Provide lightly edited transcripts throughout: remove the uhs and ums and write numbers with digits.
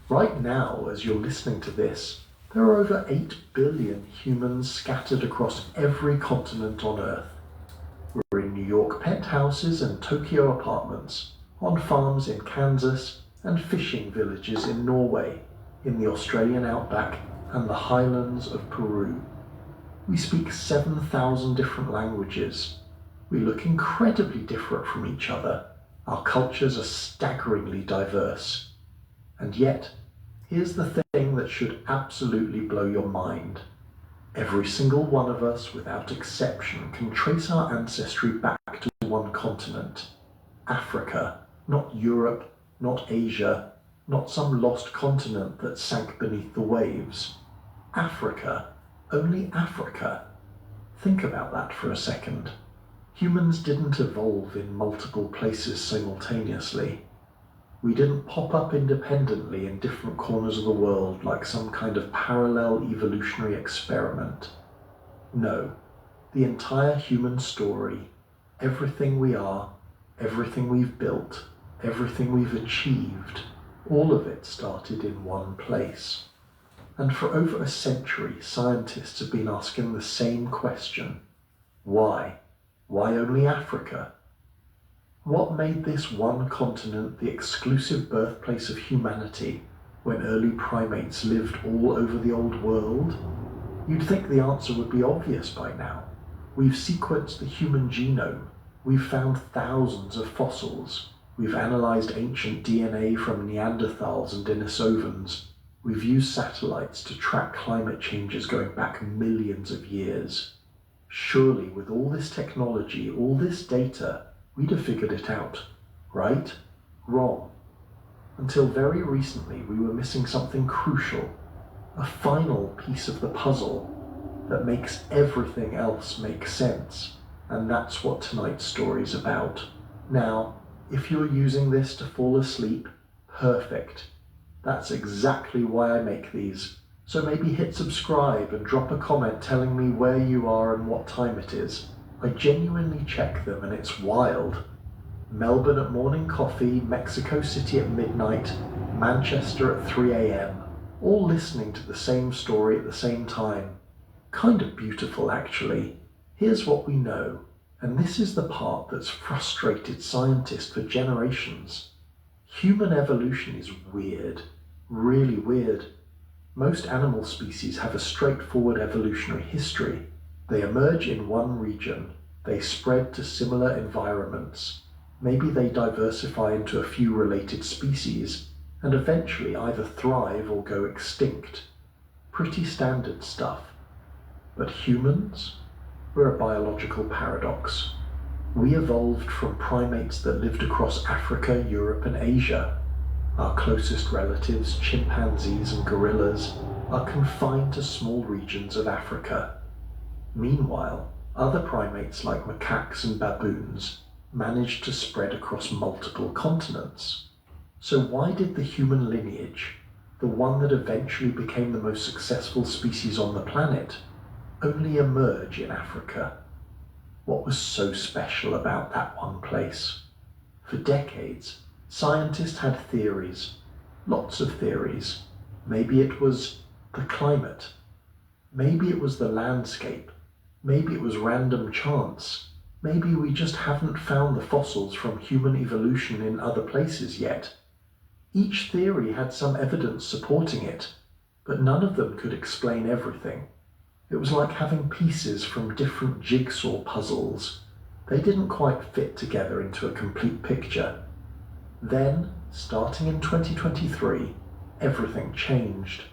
Right now, as you're listening to this, there are over 8 billion humans scattered across every continent on Earth. We're in New York penthouses and Tokyo apartments, on farms in Kansas, and fishing villages in Norway, in the Australian outback, and the highlands of Peru. We speak 7,000 different languages. We look incredibly different from each other. Our cultures are staggeringly diverse. And yet, here's the thing that should absolutely blow your mind. Every single one of us, without exception, can trace our ancestry back to one continent. Africa, not Europe, not Asia, not some lost continent that sank beneath the waves. Africa, only Africa. Think about that for a second. Humans didn't evolve in multiple places simultaneously. We didn't pop up independently in different corners of the world like some kind of parallel evolutionary experiment. No, the entire human story, everything we are, everything we've built, everything we've achieved, all of it started in one place. And for over a century, scientists have been asking the same question. Why? Why only Africa? What made this one continent the exclusive birthplace of humanity when early primates lived all over the old world? You'd think the answer would be obvious by now. We've sequenced the human genome. We've found thousands of fossils. We've analyzed ancient DNA from Neanderthals and Denisovans. We've used satellites to track climate changes going back millions of years. Surely, with all this technology, all this data, we'd have figured it out. Right? Wrong. Until very recently, we were missing something crucial, a final piece of the puzzle that makes everything else make sense. And that's what tonight's story's about. Now, if you're using this to fall asleep, perfect. That's exactly why I make these. So maybe hit subscribe and drop a comment telling me where you are and what time it is. I genuinely check them and it's wild. Melbourne at morning coffee, Mexico City at midnight, Manchester at 3 a.m. All listening to the same story at the same time. Kind of beautiful, actually. Here's what we know, and this is the part that's frustrated scientists for generations. Human evolution is weird, really weird. Most animal species have a straightforward evolutionary history. They emerge in one region, they spread to similar environments. Maybe they diversify into a few related species, and eventually either thrive or go extinct. Pretty standard stuff. But humans? We're a biological paradox. We evolved from primates that lived across Africa, Europe, and Asia. Our closest relatives, chimpanzees and gorillas, are confined to small regions of Africa. Meanwhile, other primates like macaques and baboons managed to spread across multiple continents. So why did the human lineage, the one that eventually became the most successful species on the planet, only emerge in Africa? What was so special about that one place? For decades, scientists had theories, lots of theories. Maybe it was the climate. Maybe it was the landscape. Maybe it was random chance. Maybe we just haven't found the fossils from human evolution in other places yet. Each theory had some evidence supporting it, but none of them could explain everything. It was like having pieces from different jigsaw puzzles. They didn't quite fit together into a complete picture. Then, starting in 2023, everything changed.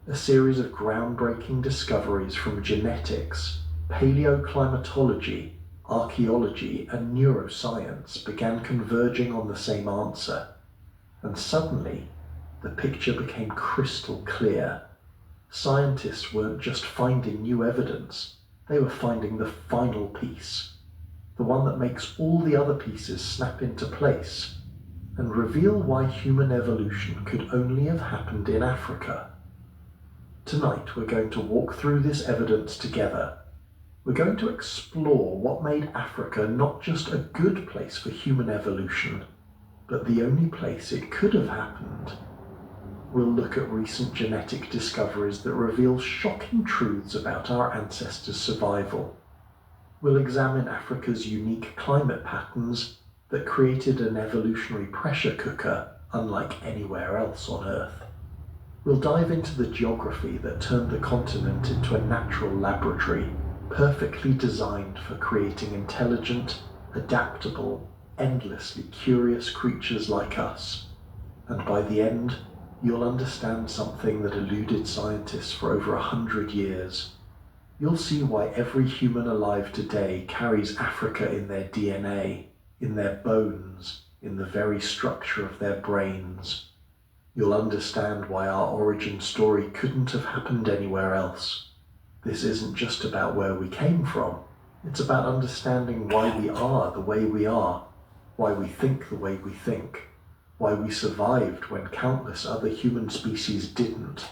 A series of groundbreaking discoveries from genetics, paleoclimatology, archaeology, and neuroscience began converging on the same answer. And suddenly, the picture became crystal clear. Scientists weren't just finding new evidence, they were finding the final piece, the one that makes all the other pieces snap into place, and reveal why human evolution could only have happened in Africa. Tonight we're going to walk through this evidence together. We're going to explore what made Africa not just a good place for human evolution, but the only place it could have happened. we'll look at recent genetic discoveries that reveal shocking truths about our ancestors' survival. We'll examine Africa's unique climate patterns that created an evolutionary pressure cooker unlike anywhere else on Earth. We'll dive into the geography that turned the continent into a natural laboratory, perfectly designed for creating intelligent, adaptable, endlessly curious creatures like us. And by the end, you'll understand something that eluded scientists for over 100 years. You'll see why every human alive today carries Africa in their DNA, in their bones, in the very structure of their brains. You'll understand why our origin story couldn't have happened anywhere else. This isn't just about where we came from. It's about understanding why we are the way we are, why we think the way we think, why we survived when countless other human species didn't.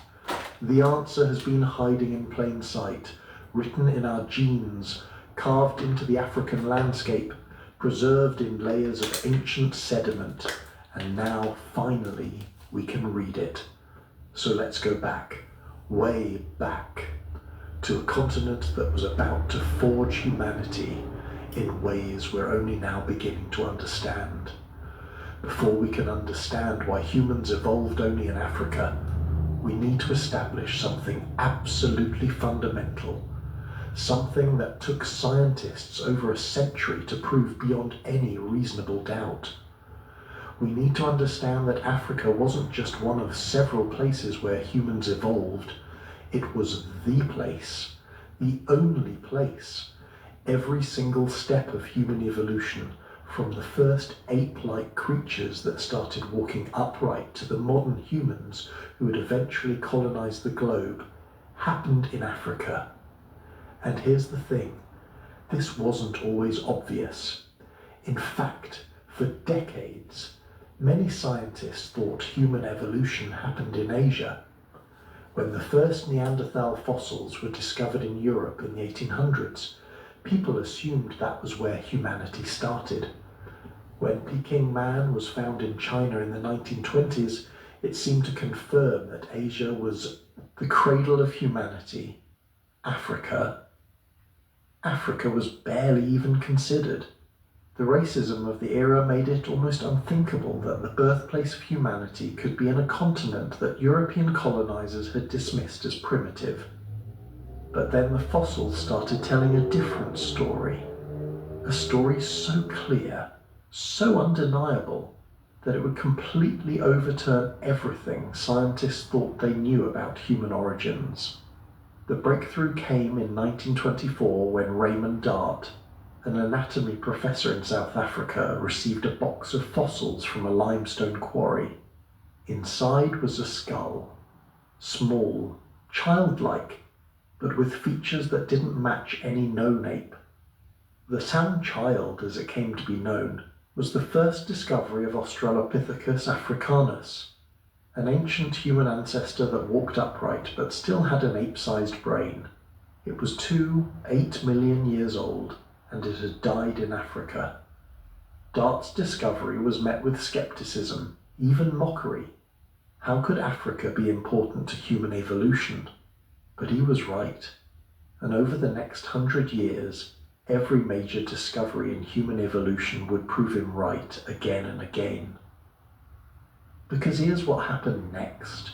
The answer has been hiding in plain sight, written in our genes, carved into the African landscape, preserved in layers of ancient sediment, and now, finally, we can read it. So let's go back, way back, to a continent that was about to forge humanity in ways we're only now beginning to understand. Before we can understand why humans evolved only in Africa, we need to establish something absolutely fundamental, something that took scientists over a century to prove beyond any reasonable doubt. We need to understand that Africa wasn't just one of several places where humans evolved. It was the place, the only place. Every single step of human evolution, from the first ape-like creatures that started walking upright to the modern humans who would eventually colonize the globe, happened in Africa. And here's the thing, this wasn't always obvious. In fact, for decades, many scientists thought human evolution happened in Asia. When the first Neanderthal fossils were discovered in Europe in the 1800s, people assumed that was where humanity started. When Peking man was found in China in the 1920s, it seemed to confirm that Asia was the cradle of humanity. Africa was barely even considered. The racism of the era made it almost unthinkable that the birthplace of humanity could be in a continent that European colonizers had dismissed as primitive. But then the fossils started telling a different story. A story so clear, so undeniable, that it would completely overturn everything scientists thought they knew about human origins. The breakthrough came in 1924 when Raymond Dart, an anatomy professor in South Africa, received a box of fossils from a limestone quarry. Inside was a skull, small, childlike, but with features that didn't match any known ape. The San Child, as it came to be known, was the first discovery of Australopithecus africanus, an ancient human ancestor that walked upright but still had an ape-sized brain. It was 8 million years old, and it had died in Africa. Dart's discovery was met with skepticism, even mockery. How could Africa be important to human evolution? But he was right, and over the next 100 years, every major discovery in human evolution would prove him right again and again. Because here's what happened next.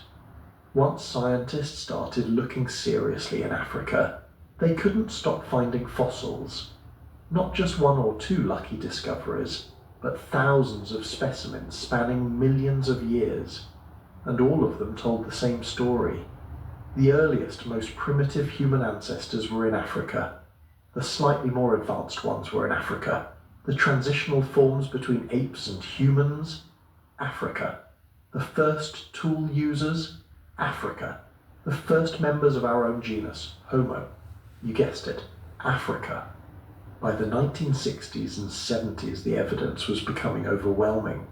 Once scientists started looking seriously in Africa, they couldn't stop finding fossils. Not just one or two lucky discoveries, but thousands of specimens spanning millions of years, and all of them told the same story. The earliest, most primitive human ancestors were in Africa. The slightly more advanced ones were in Africa. The transitional forms between apes and humans, Africa. The first tool users, Africa. The first members of our own genus, Homo. You guessed it, Africa. By the 1960s and 70s, the evidence was becoming overwhelming.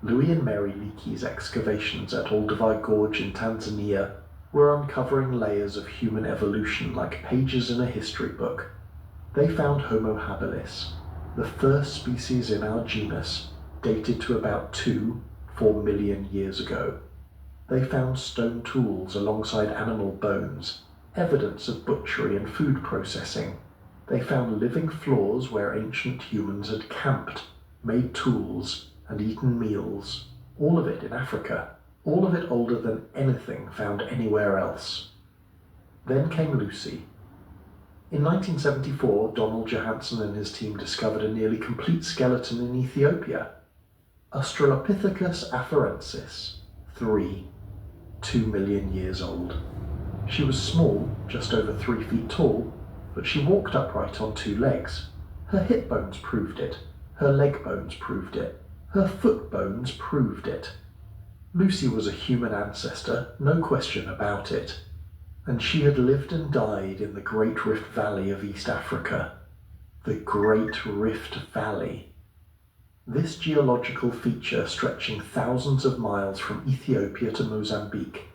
Louis and Mary Leakey's excavations at Olduvai Gorge in Tanzania were uncovering layers of human evolution like pages in a history book. They found Homo habilis, the first species in our genus, dated to about 4 million years ago. They found stone tools alongside animal bones, evidence of butchery and food processing. They found living floors where ancient humans had camped, made tools, and eaten meals. All of it in Africa. All of it older than anything found anywhere else. Then came Lucy. In 1974, Donald Johanson and his team discovered a nearly complete skeleton in Ethiopia. Australopithecus afarensis, 2 million years old. She was small, just over 3 feet tall, but she walked upright on 2 legs. Her hip bones proved it. Her leg bones proved it. Her foot bones proved it. Lucy was a human ancestor, no question about it. And she had lived and died in the Great Rift Valley of East Africa. The Great Rift Valley. This geological feature, stretching thousands of miles from Ethiopia to Mozambique,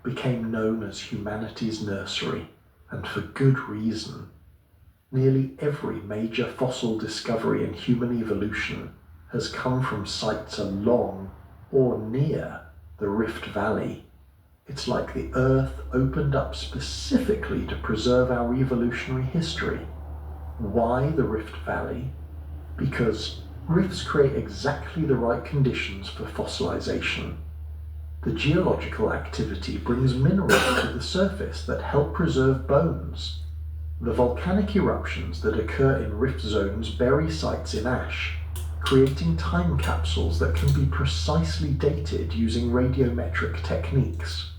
became known as humanity's nursery, and for good reason. Nearly every major fossil discovery in human evolution has come from sites along or near the Rift Valley. It's like the Earth opened up specifically to preserve our evolutionary history. Why the Rift Valley? Because rifts create exactly the right conditions for fossilization. The geological activity brings minerals to the surface that help preserve bones. The volcanic eruptions that occur in rift zones bury sites in ash, creating time capsules that can be precisely dated using radiometric techniques.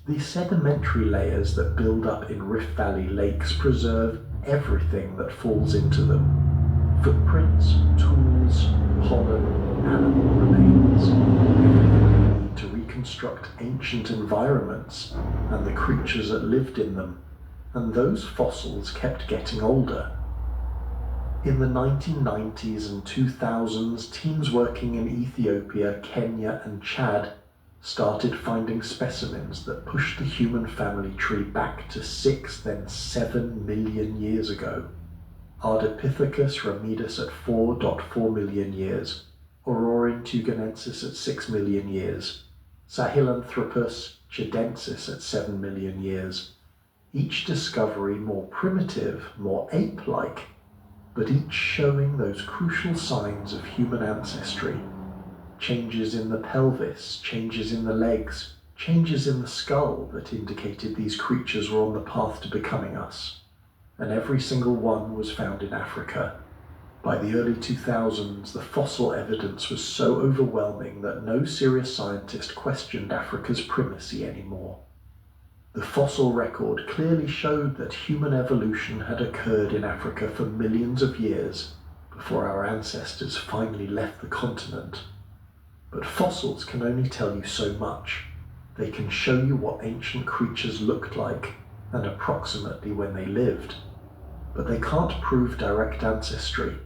The sedimentary layers that build up in Rift Valley lakes preserve everything that falls into them. Footprints, tools, pollen, animal remains. Everything we need to reconstruct ancient environments and the creatures that lived in them. And those fossils kept getting older. In the 1990s and 2000s, teams working in Ethiopia, Kenya, and Chad started finding specimens that pushed the human family tree back to 6, then 7 million years ago. Ardipithecus ramidus at 4.4 million years, Aurorin at 6 million years, Sahelanthropus chidensis at 7 million years. Each discovery more primitive, more ape-like, but each showing those crucial signs of human ancestry. Changes in the pelvis, changes in the legs, changes in the skull that indicated these creatures were on the path to becoming us. And every single one was found in Africa. By the early 2000s, the fossil evidence was so overwhelming that no serious scientist questioned Africa's primacy anymore. The fossil record clearly showed that human evolution had occurred in Africa for millions of years before our ancestors finally left the continent. But fossils can only tell you so much. They can show you what ancient creatures looked like and approximately when they lived. But they can't prove direct ancestry.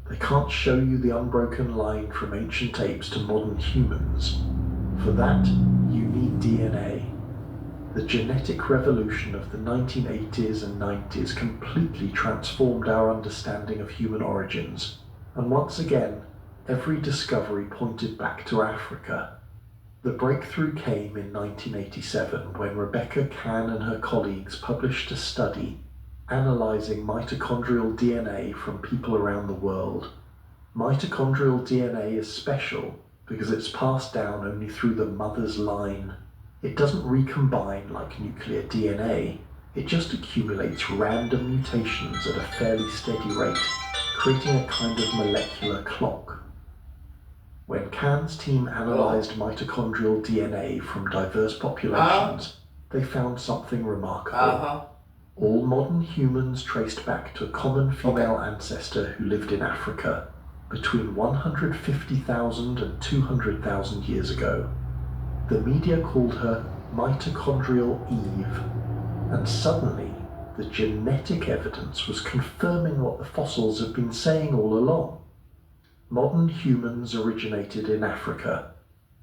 They can't show you the unbroken line from ancient apes to modern humans. For that, you need DNA. The genetic revolution of the 1980s and 90s completely transformed our understanding of human origins, and once again, every discovery pointed back to Africa. The breakthrough came in 1987 when Rebecca Cann and her colleagues published a study analyzing mitochondrial DNA from people around the world. Mitochondrial DNA is special because it's passed down only through the mother's line. It doesn't recombine like nuclear DNA, it just accumulates random mutations at a fairly steady rate, creating a kind of molecular clock. When Cann's team analysed mitochondrial DNA from diverse populations, they found something remarkable. All modern humans traced back to a common female ancestor who lived in Africa between 150,000 and 200,000 years ago. The media called her Mitochondrial Eve, and suddenly the genetic evidence was confirming what the fossils had been saying all along. Modern humans originated in Africa,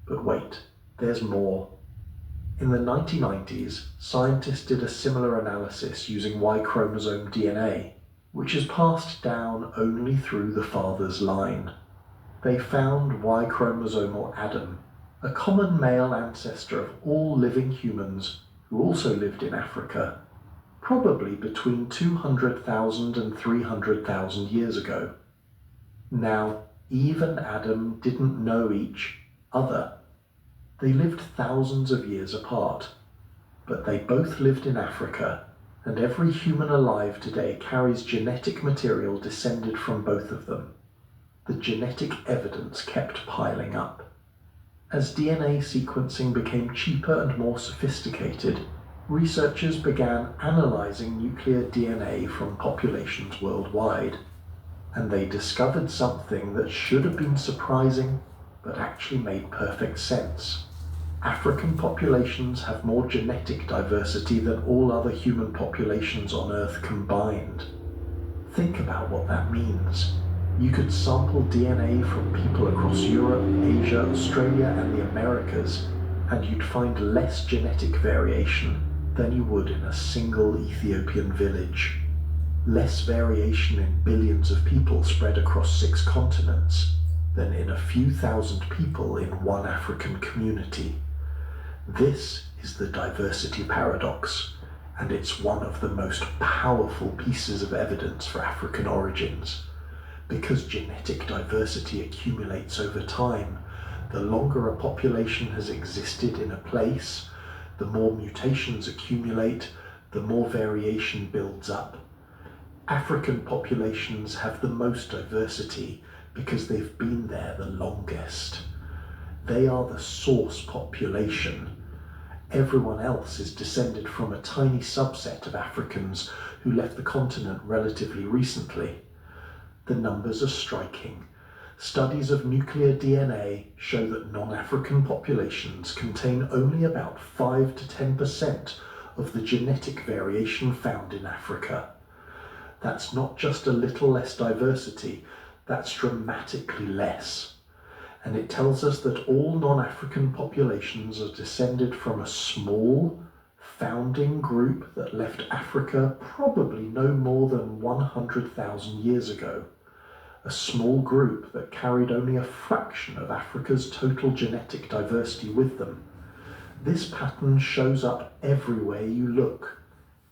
but wait, there's more. In the 1990s, scientists did a similar analysis using Y chromosome DNA, which is passed down only through the father's line. They found Y chromosomal Adam, a common male ancestor of all living humans who also lived in Africa, probably between 200,000 and 300,000 years ago. Now, Eve and Adam didn't know each other. They lived thousands of years apart, but they both lived in Africa, and every human alive today carries genetic material descended from both of them. The genetic evidence kept piling up. As DNA sequencing became cheaper and more sophisticated, researchers began analyzing nuclear DNA from populations worldwide, and they discovered something that should have been surprising, but actually made perfect sense. African populations have more genetic diversity than all other human populations on Earth combined. Think about what that means. You could sample DNA from people across Europe, Asia, Australia, and the Americas, and you'd find less genetic variation than you would in a single Ethiopian village. Less variation in billions of people spread across 6 continents than in a few thousand people in one African community. This is the diversity paradox, and it's one of the most powerful pieces of evidence for African origins. Because genetic diversity accumulates over time, the longer a population has existed in a place, the more mutations accumulate, the more variation builds up. African populations have the most diversity because they've been there the longest. They are the source population. Everyone else is descended from a tiny subset of Africans who left the continent relatively recently. The numbers are striking. Studies of nuclear DNA show that non-African populations contain only about 5 to 10% of the genetic variation found in Africa. That's not just a little less diversity, that's dramatically less. And it tells us that all non-African populations are descended from a small, founding group that left Africa probably no more than 100,000 years ago. A small group that carried only a fraction of Africa's total genetic diversity with them. This pattern shows up everywhere you look.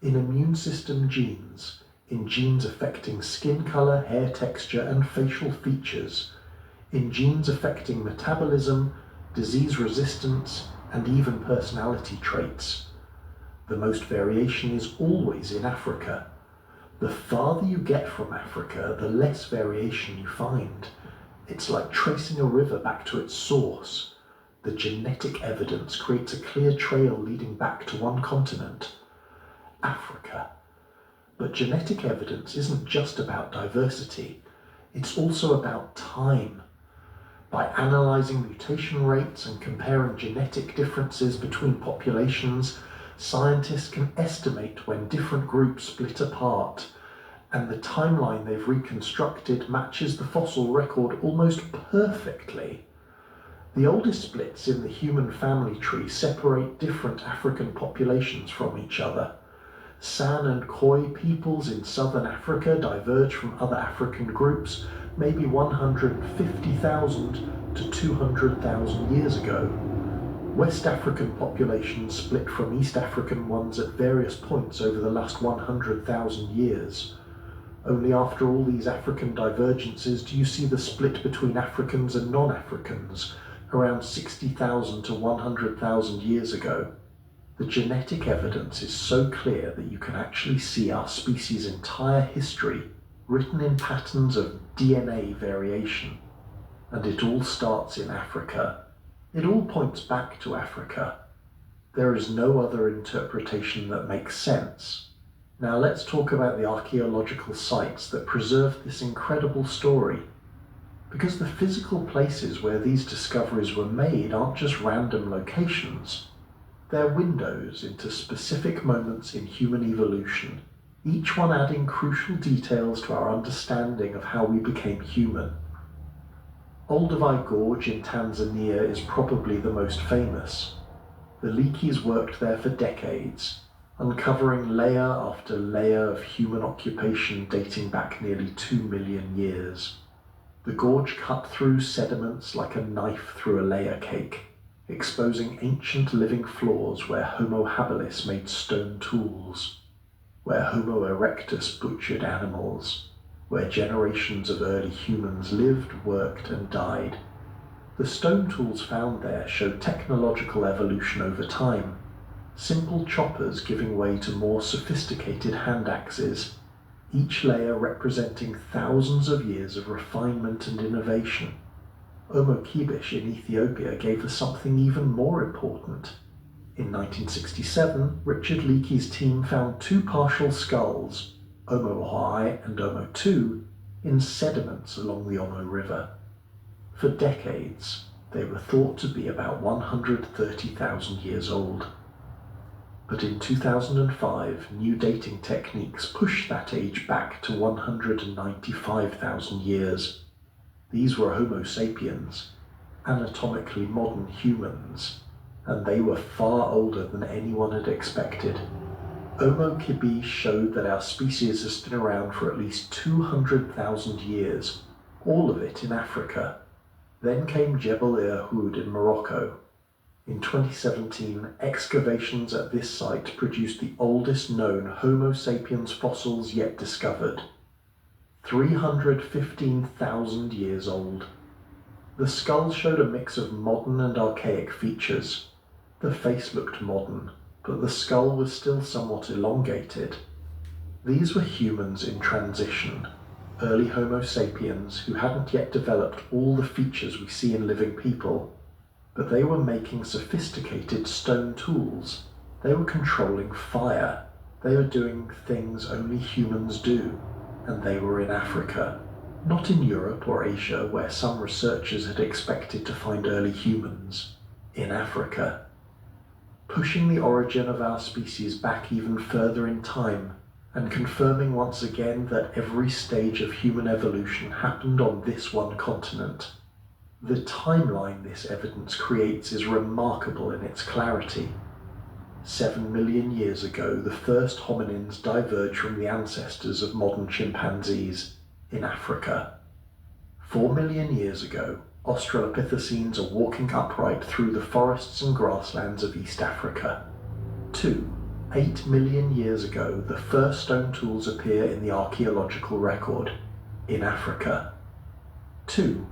In immune system genes, in genes affecting skin color, hair texture, and facial features, in genes affecting metabolism, disease resistance, and even personality traits. The most variation is always in Africa. The farther you get from Africa, the less variation you find. It's like tracing a river back to its source. The genetic evidence creates a clear trail leading back to one continent, Africa. But genetic evidence isn't just about diversity, it's also about time. By analysing mutation rates and comparing genetic differences between populations, scientists can estimate when different groups split apart, and the timeline they've reconstructed matches the fossil record almost perfectly. The oldest splits in the human family tree separate different African populations from each other. San and Khoi peoples in southern Africa diverge from other African groups maybe 150,000 to 200,000 years ago. West African populations split from East African ones at various points over the last 100,000 years. Only after all these African divergences do you see the split between Africans and non-Africans, around 60,000 to 100,000 years ago. The genetic evidence is so clear that you can actually see our species' entire history written in patterns of DNA variation. And it all starts in Africa. It all points back to Africa. There is no other interpretation that makes sense. Now let's talk about the archaeological sites that preserve this incredible story. Because the physical places where these discoveries were made aren't just random locations. They're windows into specific moments in human evolution, each one adding crucial details to our understanding of how we became human. Olduvai Gorge in Tanzania is probably the most famous. The Leakeys worked there for decades, uncovering layer after layer of human occupation dating back nearly 2 million years. The gorge cut through sediments like a knife through a layer cake. exposing ancient living floors where Homo habilis made stone tools, where Homo erectus butchered animals, where generations of early humans lived, worked, and died. The stone tools found there showed technological evolution over time, simple choppers giving way to more sophisticated hand axes, each layer representing thousands of years of refinement and innovation. Omo Kibish in Ethiopia gave us something even more important. In 1967, Richard Leakey's team found two partial skulls, Omo I and Omo II, in sediments along the Omo River. For decades, they were thought to be about 130,000 years old. But in 2005, new dating techniques pushed that age back to 195,000 years. These were Homo sapiens, anatomically modern humans, and they were far older than anyone had expected. Omo Kibish showed that our species has been around for at least 200,000 years, all of it in Africa. Then came Jebel Irhoud in Morocco. In 2017, excavations at this site produced the oldest known Homo sapiens fossils yet discovered, 315,000 years old. The skull showed a mix of modern and archaic features. The face looked modern, but the skull was still somewhat elongated. These were humans in transition, early Homo sapiens who hadn't yet developed all the features we see in living people, but they were making sophisticated stone tools. They were controlling fire. They were doing things only humans do, and they were in Africa, not in Europe or Asia where some researchers had expected to find early humans. In Africa. Pushing the origin of our species back even further in time, and confirming once again that every stage of human evolution happened on this one continent. The timeline this evidence creates is remarkable in its clarity. 7 million years ago, the first hominins diverged from the ancestors of modern chimpanzees in Africa. 4 million years ago, Australopithecines are walking upright through the forests and grasslands of East Africa. 2. 8 million years ago, the first stone tools appear in the archaeological record in Africa. 2.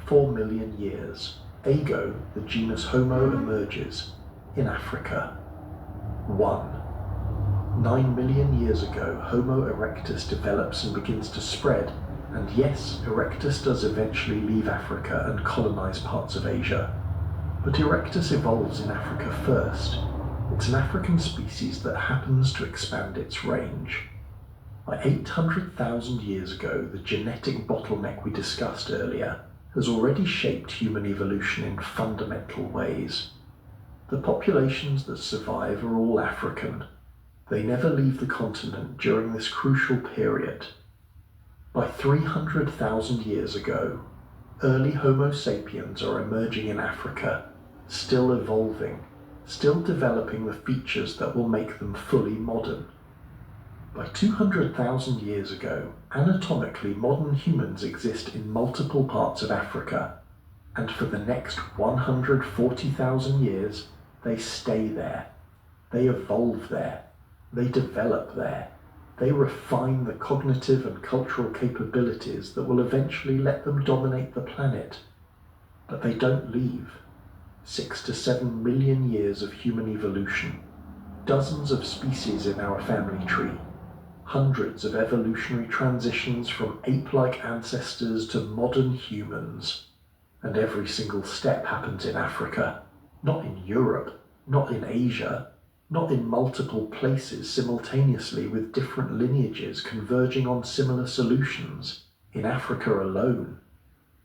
4 million years, Ago, the genus Homo, emerges in Africa. 1. 9 million years ago, Homo erectus develops and begins to spread, and yes, erectus does eventually leave Africa and colonize parts of Asia. But erectus evolves in Africa first. It's an African species that happens to expand its range. By 800,000 years ago, the genetic bottleneck we discussed earlier has already shaped human evolution in fundamental ways. The populations that survive are all African. They never leave the continent during this crucial period. By 300,000 years ago, early Homo sapiens are emerging in Africa, still evolving, still developing the features that will make them fully modern. By 200,000 years ago, anatomically modern humans exist in multiple parts of Africa, and for the next 140,000 years, they stay there. They evolve there. They develop there. They refine the cognitive and cultural capabilities that will eventually let them dominate the planet. But they don't leave. 6 to 7 million years of human evolution, dozens of species in our family tree, hundreds of evolutionary transitions from ape-like ancestors to modern humans. And every single step happens in Africa, not in Europe, not in Asia, not in multiple places simultaneously with different lineages converging on similar solutions, in Africa alone.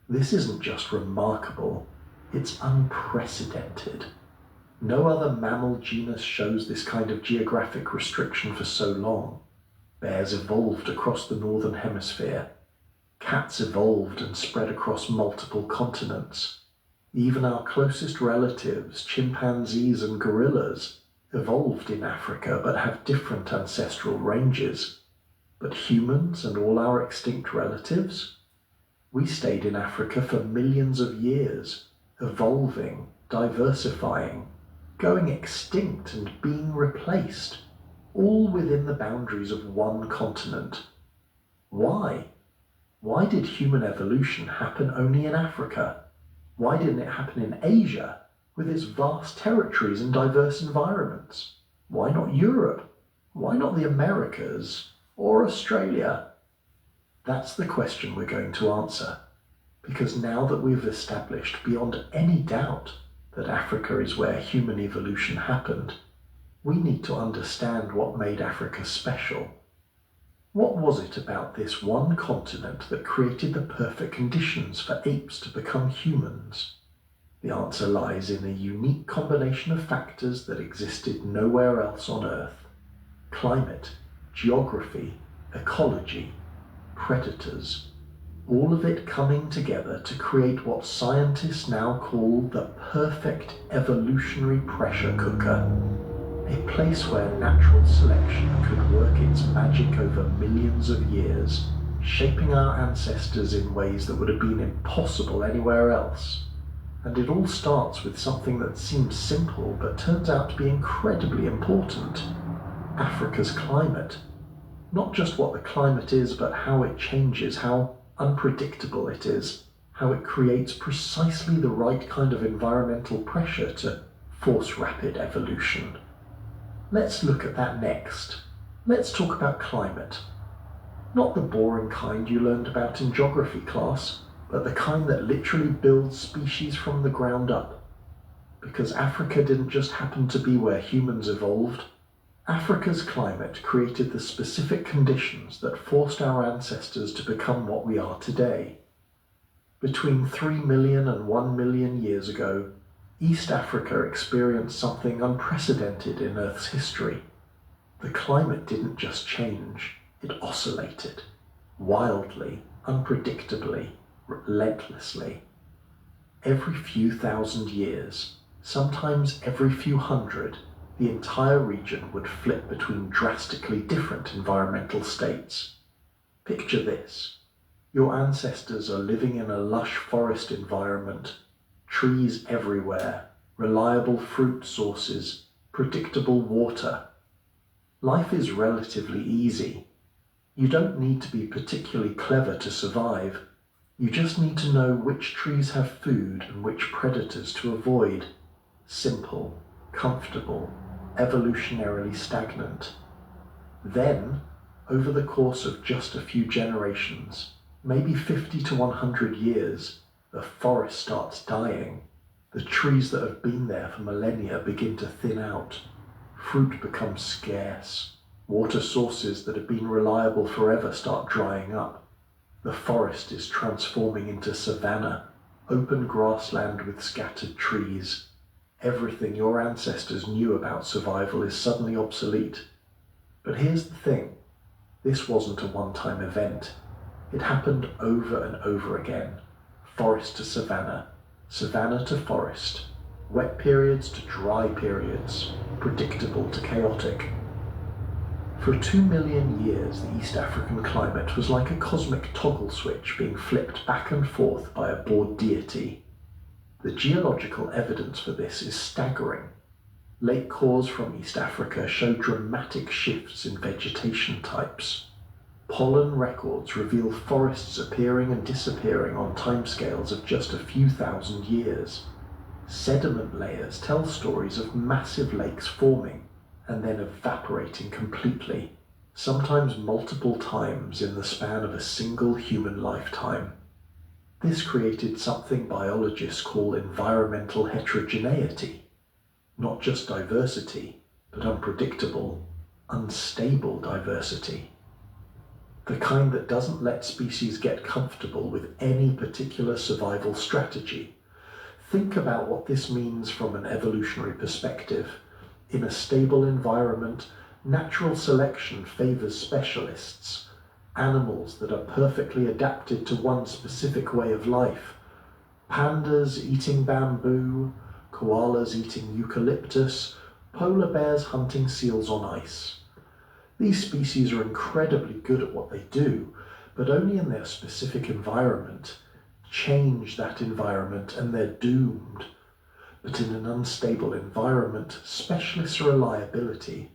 This isn't just remarkable, it's unprecedented. No other mammal genus shows this kind of geographic restriction for so long. Bears evolved across the northern hemisphere. Cats evolved and spread across multiple continents. Even our closest relatives, chimpanzees and gorillas, evolved in Africa but have different ancestral ranges. But humans and all our extinct relatives? We stayed in Africa for millions of years, evolving, diversifying, going extinct and being replaced, all within the boundaries of one continent. Why? Why did human evolution happen only in Africa? Why didn't it happen in Asia, with its vast territories and diverse environments? Why not Europe? Why not the Americas or Australia? That's the question we're going to answer, because now that we've established beyond any doubt that Africa is where human evolution happened, we need to understand what made Africa special. What was it about this one continent that created the perfect conditions for apes to become humans? The answer lies in a unique combination of factors that existed nowhere else on Earth: climate, geography, ecology, predators, all of it coming together to create what scientists now call the perfect evolutionary pressure cooker. A place where natural selection could work its magic over millions of years, shaping our ancestors in ways that would have been impossible anywhere else. And it all starts with something that seems simple but turns out to be incredibly important: Africa's climate. Not just what the climate is, but how it changes, how unpredictable it is, how it creates precisely the right kind of environmental pressure to force rapid evolution. Let's look at that next. Let's talk about climate. Not the boring kind you learned about in geography class, but the kind that literally builds species from the ground up. Because Africa didn't just happen to be where humans evolved. Africa's climate created the specific conditions that forced our ancestors to become what we are today. Between 3 million and 1 million years ago, East Africa experienced something unprecedented in Earth's history. The climate didn't just change, it oscillated, wildly, unpredictably, relentlessly. Every few thousand years, sometimes every few hundred, the entire region would flip between drastically different environmental states. Picture this. Your ancestors are living in a lush forest environment, trees everywhere, reliable fruit sources, predictable water. Life is relatively easy. You don't need to be particularly clever to survive. You just need to know which trees have food and which predators to avoid. Simple, comfortable, evolutionarily stagnant. Then, over the course of just a few generations, maybe 50 to 100 years, the forest starts dying. The trees that have been there for millennia begin to thin out. Fruit becomes scarce. Water sources that have been reliable forever start drying up. The forest is transforming into savanna, open grassland with scattered trees. Everything your ancestors knew about survival is suddenly obsolete. But here's the thing. This wasn't a one-time event. It happened over and over again. Forest to savanna, savanna to forest, wet periods to dry periods, predictable to chaotic. For 2 million years, the East African climate was like a cosmic toggle switch being flipped back and forth by a bored deity. The geological evidence for this is staggering. Lake cores from East Africa show dramatic shifts in vegetation types. Pollen records reveal forests appearing and disappearing on timescales of just a few thousand years. Sediment layers tell stories of massive lakes forming and then evaporating completely, sometimes multiple times in the span of a single human lifetime. This created something biologists call environmental heterogeneity. Not just diversity, but unpredictable, unstable diversity. The kind that doesn't let species get comfortable with any particular survival strategy. Think about what this means from an evolutionary perspective. In a stable environment, natural selection favors specialists, animals that are perfectly adapted to one specific way of life. Pandas eating bamboo, koalas eating eucalyptus, polar bears hunting seals on ice. These species are incredibly good at what they do, but only in their specific environment. Change that environment and they're doomed. but in an unstable environment, specialist reliability,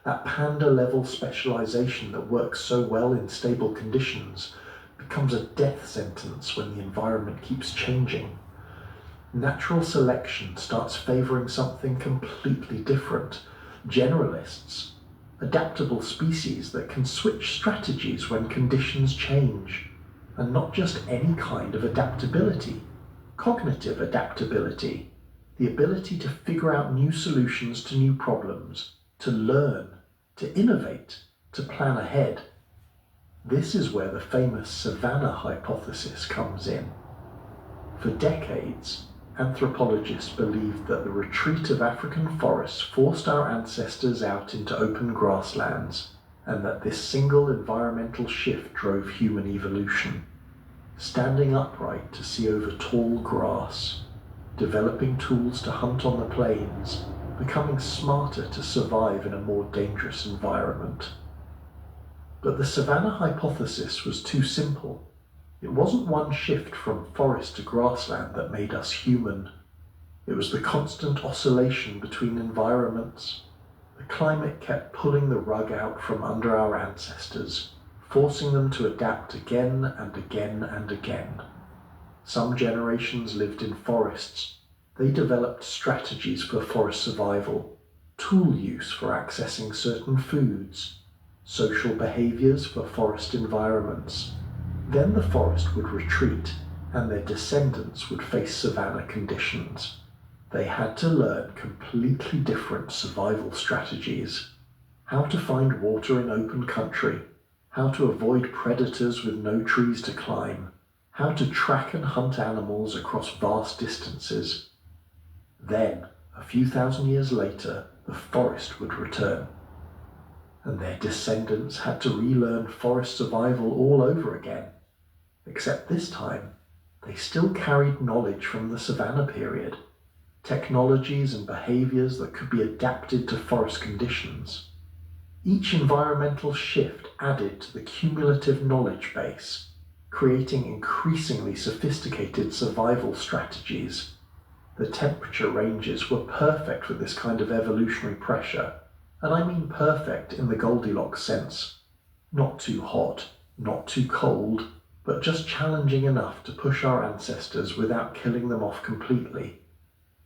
that panda-level specialization that works so well in stable conditions, becomes a death sentence when the environment keeps changing. Natural selection starts favoring something completely different. Generalists, adaptable species that can switch strategies when conditions change. And not just any kind of adaptability. Cognitive adaptability, the ability to figure out new solutions to new problems, to learn, to innovate, to plan ahead. This is where the famous savanna hypothesis comes in. For decades, anthropologists believed that the retreat of African forests forced our ancestors out into open grasslands, and that this single environmental shift drove human evolution. Standing upright to see over tall grass, developing tools to hunt on the plains, becoming smarter to survive in a more dangerous environment. But the savanna hypothesis was too simple. It wasn't one shift from forest to grassland that made us human. It was the constant oscillation between environments. The climate kept pulling the rug out from under our ancestors, forcing them to adapt again and again and again. Some generations lived in forests. They developed strategies for forest survival, tool use for accessing certain foods, social behaviors for forest environments. Then the forest would retreat, and their descendants would face savanna conditions. They had to learn completely different survival strategies. How to find water in open country, how to avoid predators with no trees to climb, how to track and hunt animals across vast distances. Then, a few thousand years later, the forest would return, and their descendants had to relearn forest survival all over again. Except this time, they still carried knowledge from the savanna period, technologies and behaviors that could be adapted to forest conditions. Each environmental shift added to the cumulative knowledge base, creating increasingly sophisticated survival strategies. The temperature ranges were perfect for this kind of evolutionary pressure, and I mean perfect in the Goldilocks sense. Not too hot, not too cold, but just challenging enough to push our ancestors without killing them off completely.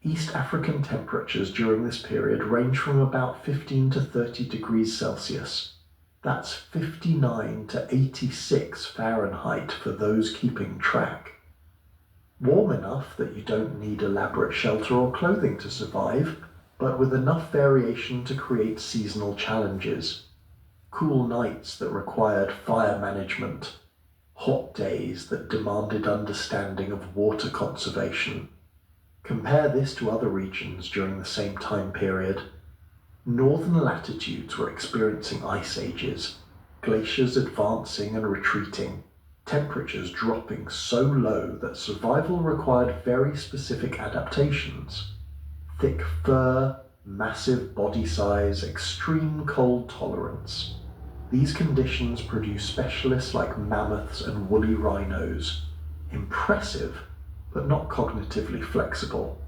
East African temperatures during this period range from about 15 to 30 degrees Celsius. That's 59 to 86 Fahrenheit for those keeping track. Warm enough that you don't need elaborate shelter or clothing to survive, but with enough variation to create seasonal challenges. Cool nights that required fire management. Hot days that demanded understanding of water conservation. Compare this to other regions during the same time period. Northern latitudes were experiencing ice ages, glaciers advancing and retreating, temperatures dropping so low that survival required very specific adaptations. Thick fur, massive body size, extreme cold tolerance. These conditions produce specialists like mammoths and woolly rhinos. Impressive, but not cognitively flexible.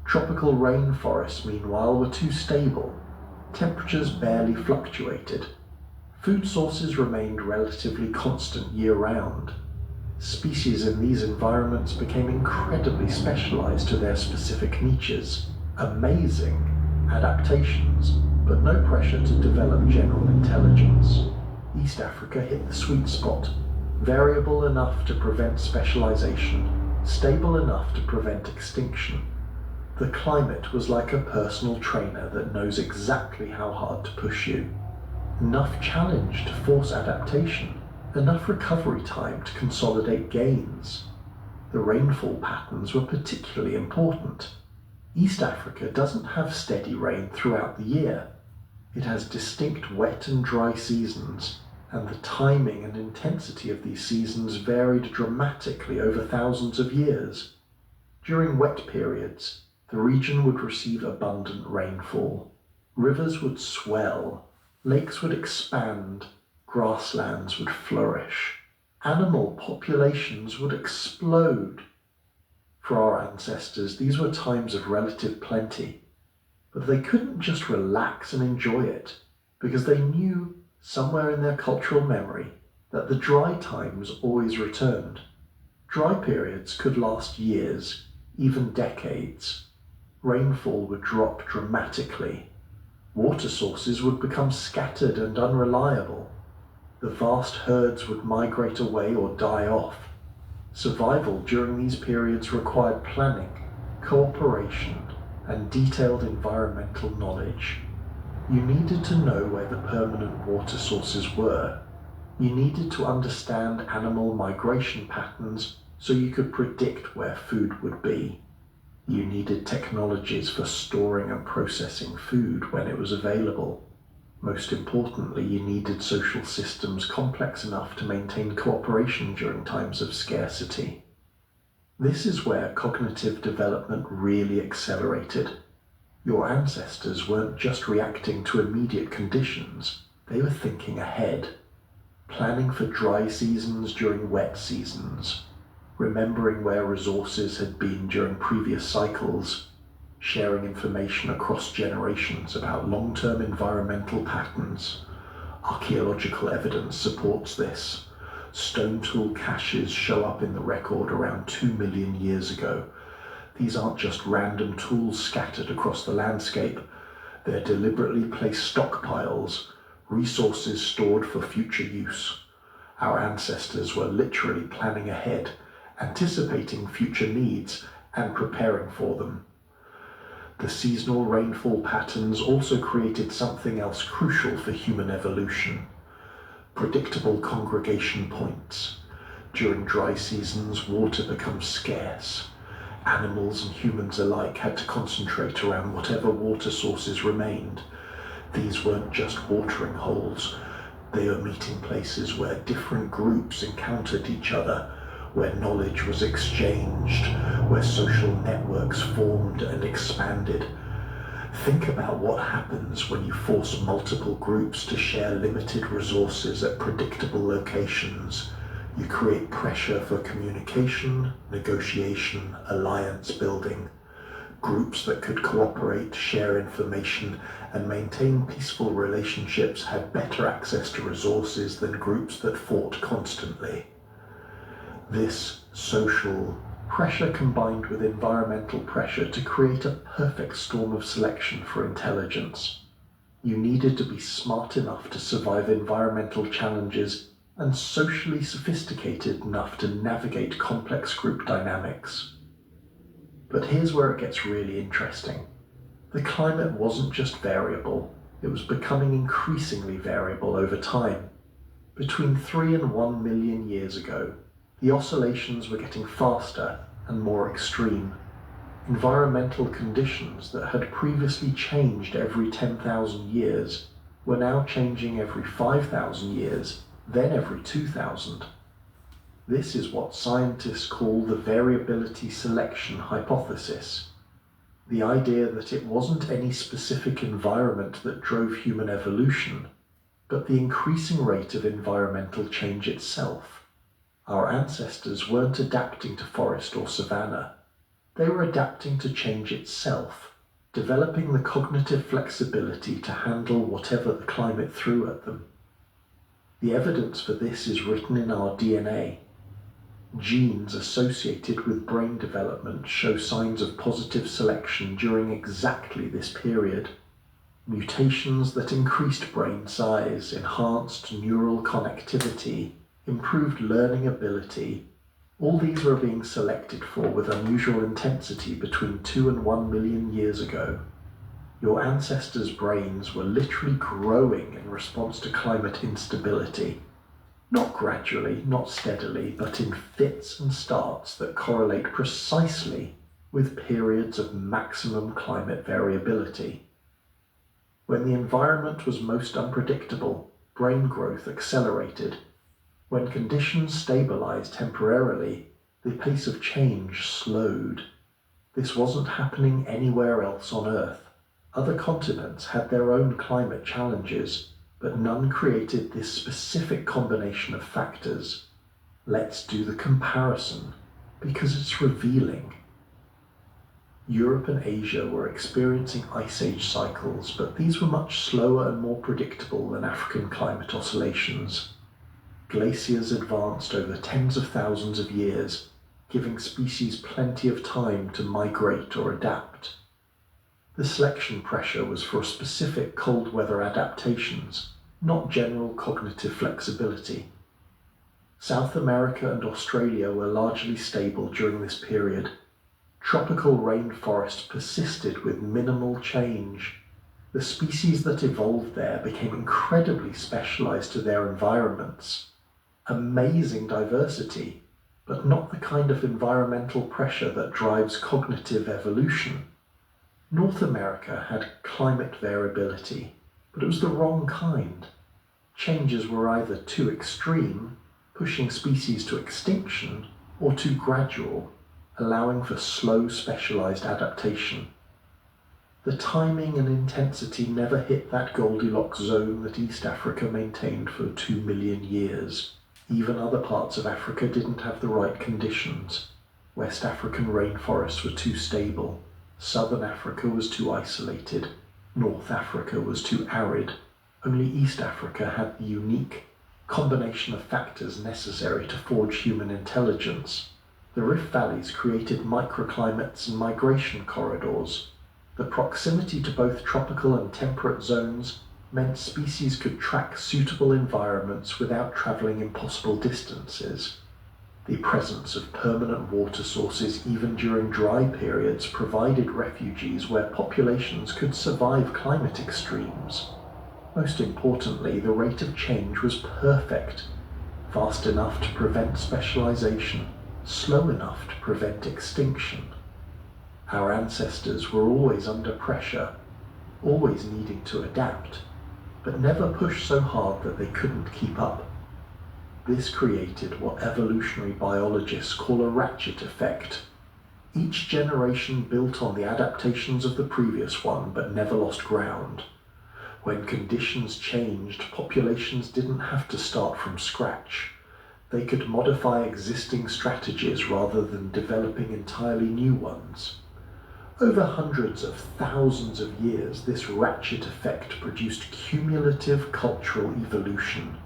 Tropical rainforests, meanwhile, were too stable. Temperatures barely fluctuated. Food sources remained relatively constant year-round. Species in these environments became incredibly specialized to their specific niches. Amazing adaptations, but no pressure to develop general intelligence. East Africa hit the sweet spot, variable enough to prevent specialization, stable enough to prevent extinction. The climate was like a personal trainer that knows exactly how hard to push you. Enough challenge to force adaptation, enough recovery time to consolidate gains. The rainfall patterns were particularly important. East Africa doesn't have steady rain throughout the year. It has distinct wet and dry seasons, and the timing and intensity of these seasons varied dramatically over thousands of years. During wet periods, the region would receive abundant rainfall. Rivers would swell, lakes would expand, grasslands would flourish. Animal populations would explode. For our ancestors, these were times of relative plenty, but they couldn't just relax and enjoy it, because they knew somewhere in their cultural memory that the dry times always returned. Dry periods could last years, even decades. Rainfall would drop dramatically. Water sources would become scattered and unreliable. The vast herds would migrate away or die off. Survival during these periods required planning, cooperation, and detailed environmental knowledge. You needed to know where the permanent water sources were. You needed to understand animal migration patterns so you could predict where food would be. You needed technologies for storing and processing food when it was available. Most importantly, you needed social systems complex enough to maintain cooperation during times of scarcity. This is where cognitive development really accelerated. Your ancestors weren't just reacting to immediate conditions, they were thinking ahead, planning for dry seasons during wet seasons, remembering where resources had been during previous cycles, sharing information across generations about long-term environmental patterns. Archaeological evidence supports this. Stone tool caches show up in the record around 2 million years ago. These aren't just random tools scattered across the landscape. They're deliberately placed stockpiles, resources stored for future use. Our ancestors were literally planning ahead, anticipating future needs and preparing for them. The seasonal rainfall patterns also created something else crucial for human evolution: predictable congregation points. During dry seasons, water becomes scarce. Animals and humans alike had to concentrate around whatever water sources remained. These weren't just watering holes, they were meeting places where different groups encountered each other, where knowledge was exchanged, where social networks formed and expanded. Think about what happens when you force multiple groups to share limited resources at predictable locations. You create pressure for communication, negotiation, alliance building. Groups that could cooperate, share information, and maintain peaceful relationships had better access to resources than groups that fought constantly. This social pressure combined with environmental pressure to create a perfect storm of selection for intelligence. You needed to be smart enough to survive environmental challenges and socially sophisticated enough to navigate complex group dynamics. But here's where it gets really interesting. The climate wasn't just variable, it was becoming increasingly variable over time. Between 3 and 1 million years ago, the oscillations were getting faster and more extreme. Environmental conditions that had previously changed every 10,000 years were now changing every 5,000 years, then every 2,000. This is what scientists call the variability selection hypothesis. The idea that it wasn't any specific environment that drove human evolution, but the increasing rate of environmental change itself. Our ancestors weren't adapting to forest or savanna. They were adapting to change itself, developing the cognitive flexibility to handle whatever the climate threw at them. The evidence for this is written in our DNA. Genes associated with brain development show signs of positive selection during exactly this period. Mutations that increased brain size, enhanced neural connectivity, improved learning ability, all these were being selected for with unusual intensity between 2 and 1 million years ago. Your ancestors' brains were literally growing in response to climate instability. Not gradually, not steadily, but in fits and starts that correlate precisely with periods of maximum climate variability. When the environment was most unpredictable, brain growth accelerated. When conditions stabilized temporarily, the pace of change slowed. This wasn't happening anywhere else on Earth. Other continents had their own climate challenges, but none created this specific combination of factors. Let's do the comparison, because it's revealing. Europe and Asia were experiencing ice age cycles, but these were much slower and more predictable than African climate oscillations. Glaciers advanced over tens of thousands of years, giving species plenty of time to migrate or adapt. The selection pressure was for specific cold weather adaptations, not general cognitive flexibility. South America and Australia were largely stable during this period. Tropical rainforest persisted with minimal change. The species that evolved there became incredibly specialized to their environments. Amazing diversity, but not the kind of environmental pressure that drives cognitive evolution. North America had climate variability, but it was the wrong kind. Changes were either too extreme, pushing species to extinction, or too gradual, allowing for slow specialized adaptation. The timing and intensity never hit that Goldilocks zone that East Africa maintained for 2 million years. Even other parts of Africa didn't have the right conditions. West African rainforests were too stable. Southern Africa was too isolated. North Africa was too arid. Only East Africa had the unique combination of factors necessary to forge human intelligence. The rift valleys created microclimates and migration corridors. The proximity to both tropical and temperate zones meant species could track suitable environments without traveling impossible distances. The presence of permanent water sources even during dry periods provided refuges where populations could survive climate extremes. Most importantly, the rate of change was perfect, fast enough to prevent specialization, slow enough to prevent extinction. Our ancestors were always under pressure, always needing to adapt, but never pushed so hard that they couldn't keep up. This created what evolutionary biologists call a ratchet effect. Each generation built on the adaptations of the previous one, but never lost ground. When conditions changed, populations didn't have to start from scratch. They could modify existing strategies rather than developing entirely new ones. Over hundreds of thousands of years, this ratchet effect produced cumulative cultural evolution.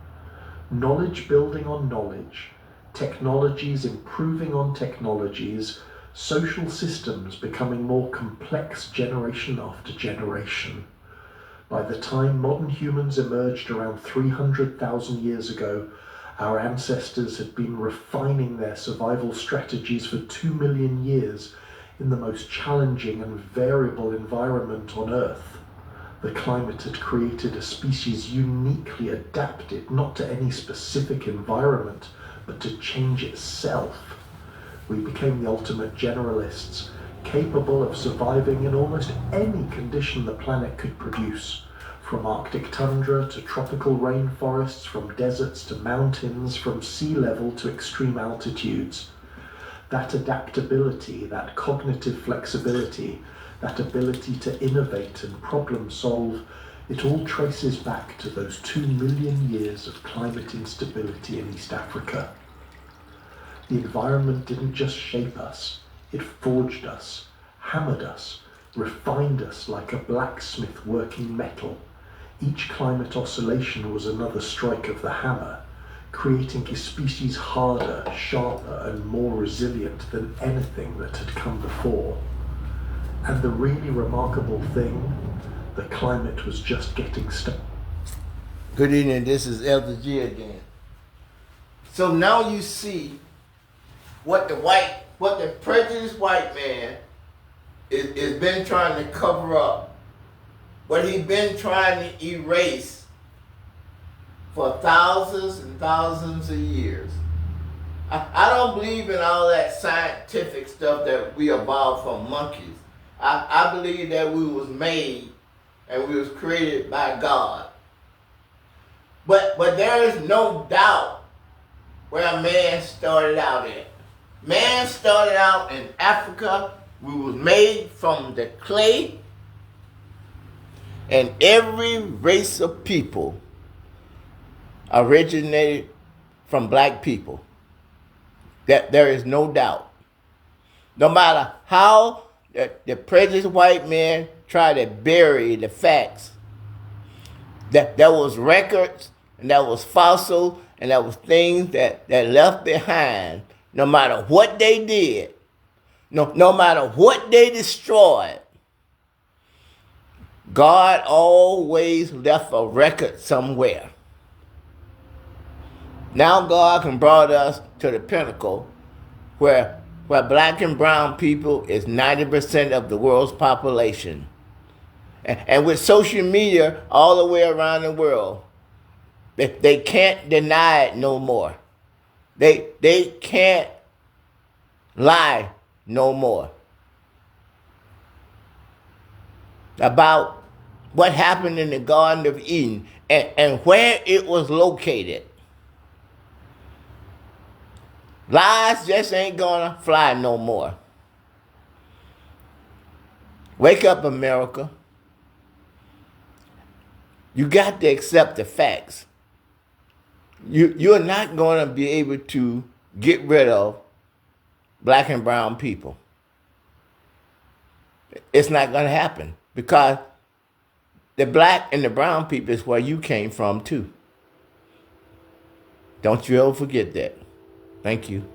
Knowledge building on knowledge, technologies improving on technologies, social systems becoming more complex generation after generation. By the time modern humans emerged around 300,000 years ago, our ancestors had been refining their survival strategies for 2 million years in the most challenging and variable environment on Earth. The climate had created a species uniquely adapted not to any specific environment, but to change itself. We became the ultimate generalists, capable of surviving in almost any condition the planet could produce. From Arctic tundra to tropical rainforests, from deserts to mountains, from sea level to extreme altitudes. That adaptability, that cognitive flexibility, that ability to innovate and problem solve, it all traces back to those 2 million years of climate instability in East Africa. The environment didn't just shape us, it forged us, hammered us, refined us like a blacksmith working metal. Each climate oscillation was another strike of the hammer, creating a species harder, sharper, and more resilient than anything that had come before. And the really remarkable thing, the climate was just getting started. Good evening, this is Elder G again. So now you see what the prejudiced white man is been trying to cover up, what he's been trying to erase for thousands and thousands of years. I don't believe in all that scientific stuff that we evolved from monkeys. I believe that we was made and we was created by God. But there is no doubt where man started out at. Man started out in Africa. We was made from the clay. And every race of people originated from black people. That there is no doubt. No matter how the prejudiced white man tried to bury the facts. That there was records, and there was fossil, and there was things that left behind. No matter what they did, no matter what they destroyed, God always left a record somewhere. Now God can brought us to the pinnacle where black and brown people is 90% of the world's population. And with social media all the way around the world, they can't deny it no more. They can't lie no more about what happened in the Garden of Eden and where it was located. Lies just ain't gonna fly no more. Wake up, America. You got to accept the facts. You're not gonna be able to get rid of black and brown people. It's not gonna happen because the black and the brown people is where you came from too. Don't you ever forget that. Thank you.